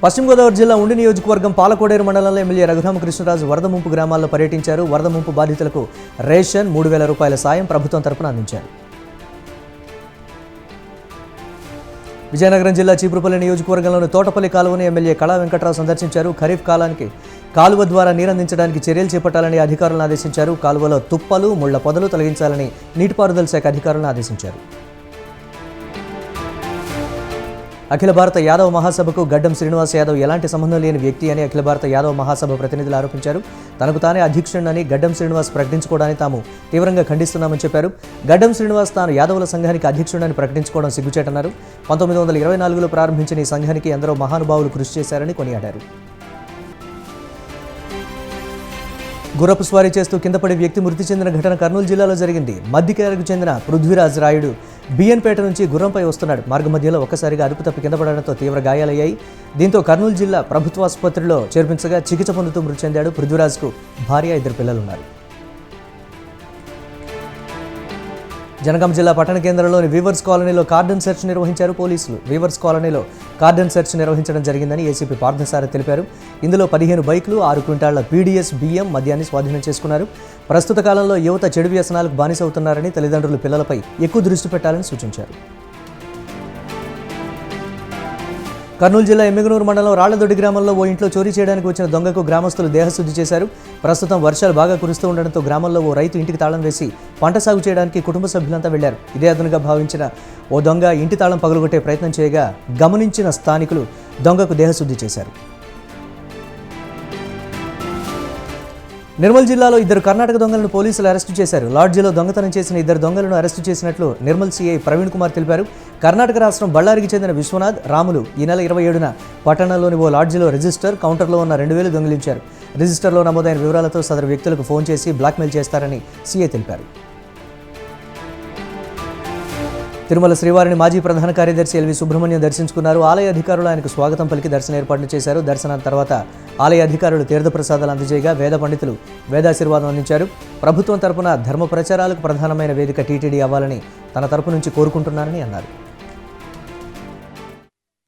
పశ్చిమ గోదావరి జిల్లా ఉండి నియోజకవర్గం పాలకోడేరు మండలంలో ఎమ్మెల్యే రఘురామకృష్ణరాజు వరద ముంపు గ్రామాల్లో పర్యటించారు. వరద ముంపు బాధితులకు రేషన్ 3,000 రూపాయల సాయం ప్రభుత్వం తరపున అందించారు. విజయనగరం జిల్లా చీపురుపల్లి నియోజకవర్గంలోని తోటపల్లి కాలువను ఎమ్మెల్యే కళా వెంకట్రావు సందర్శించారు. ఖరీఫ్ కాలానికి కాలువ ద్వారా నీరందించడానికి చర్యలు చేపట్టాలని అధికారులను ఆదేశించారు. కాలువలో తుప్పలు, ముళ్ల పొదలు తొలగించాలని నీటిపారుదల శాఖ అధికారులను ఆదేశించారు. అఖిల భారత యాదవ మహాసభకు గడ్డం శ్రీనివాస్ యాదవ్ ఎలాంటి సంబంధం లేని వ్యక్తి అని అఖిల భారత యాదవ మహాసభ ప్రతినిధులు ఆరోపించారు. తనకు తానే అధ్యక్షుడినని గడ్డం శ్రీనివాస్ ప్రకటించుకోవడాన్ని తాము తీవ్రంగా ఖండిస్తున్నామని చెప్పారు. గడ్డం శ్రీనివాస్ తాను యాదవుల సంఘానికి అధ్యక్షుడిని ప్రకటించుకోవడం సిగ్గుచేటన్నారు. 1924లో ప్రారంభించిన ఈ సంఘానికి ఎందరో మహానుభావులు కృషి చేశారని కొనియాడారు. గుర్రపు స్వారీ చేస్తూ కిందపడి వ్యక్తి మృతి చెందిన ఘటన కర్నూలు జిల్లాలో జరిగింది. మద్దికేరకు చెందిన పృథ్వీరాజ్ రాయుడు బిఎన్పేట నుంచి గుర్రంపై వస్తున్నాడు. మార్గ మధ్యలో ఒక్కసారిగా అదుపు తప్పి కింద పడడంతో తీవ్ర గాయాలయ్యాయి. దీంతో కర్నూలు జిల్లా ప్రభుత్వ ఆసుపత్రిలో చేర్పించగా చికిత్స పొందుతూ మృతి చెందాడు. పృథ్వీరాజ్కు భార్య, 2 పిల్లలున్నారు. జనగాం జిల్లా పట్టణ కేంద్రంలోని వీవర్స్ కాలనీలో కార్డన్ సెర్చ్ నిర్వహించారు పోలీసులు. వీవర్స్ కాలనీలో కార్డన్ సెర్చ్ నిర్వహించడం జరిగిందని ఏసీపీ పార్థసారథి తెలిపారు. ఇందులో 15 బైకులు, 6 క్వింటాళ్ల పీడీఎస్ బియ్యం, మద్యాన్ని స్వాధీనం చేసుకున్నారు. ప్రస్తుత కాలంలో యువత చెడు వ్యసనాలకు బానిసవుతున్నారని తల్లిదండ్రులు పిల్లలపై ఎక్కువ దృష్టి పెట్టాలని సూచించారు. కర్నూలు జిల్లా ఎమ్మిగనూరు మండలం రాళ్లదొడ్డి గ్రామంలో ఓ ఇంట్లో చోరీ చేయడానికి వచ్చిన దొంగకు గ్రామస్తులు దేహశుద్ధి చేశారు. ప్రస్తుతం వర్షాలు బాగా కురుస్తూ ఉండడంతో గ్రామంలో ఓ రైతు ఇంటికి తాళం వేసి పంట సాగు చేయడానికి కుటుంబ సభ్యులంతా వెళ్లారు. ఇదే అదునుగా భావించిన ఓ దొంగ ఇంటి తాళం పగులగొట్టే ప్రయత్నం చేయగా గమనించిన స్థానికులు దొంగకు దేహశుద్ధి చేశారు. నిర్మల్ జిల్లాలో 2 కర్ణాటక దొంగలను పోలీసులు అరెస్టు చేశారు. లాడ్జీలో దొంగతనం చేసిన 2 దొంగలను అరెస్టు చేసినట్లు నిర్మల్ సీఐ ప్రవీణ్ కుమార్ తెలిపారు. కర్ణాటక రాష్ట్రం బళ్ళారికి చెందిన విశ్వనాథ్, రాములు ఈ నెల 27న పట్టణంలోని ఓ లాడ్జీలో రిజిస్టర్, కౌంటర్లో ఉన్న 2,000 దొంగిలించారు. రిజిస్టర్లో నమోదైన వివరాలతో సదరు వ్యక్తులకు ఫోన్ చేసి బ్లాక్మెయిల్ చేస్తారని సీఐ తెలిపారు. తిరుమల శ్రీవారిని మాజీ ప్రధాన కార్యదర్శి ఎల్వి సుబ్రహ్మణ్యం దర్శించుకున్నారు. ఆలయ అధికారులు ఆయనకు స్వాగతం పలికి దర్శన ఏర్పాట్లు చేశారు. దర్శనం తర్వాత ఆలయ అధికారులు తీర్థప్రసాదాలు అందజేయగా వేద పండితులు వేదాశీర్వాదం అందించారు. ప్రభుత్వం తరపున ధర్మ ప్రచారాలకు ప్రధానమైన వేదిక టీటీడీ అవ్వాలని తన తరపు నుంచి కోరుకుంటున్నారని అన్నారు.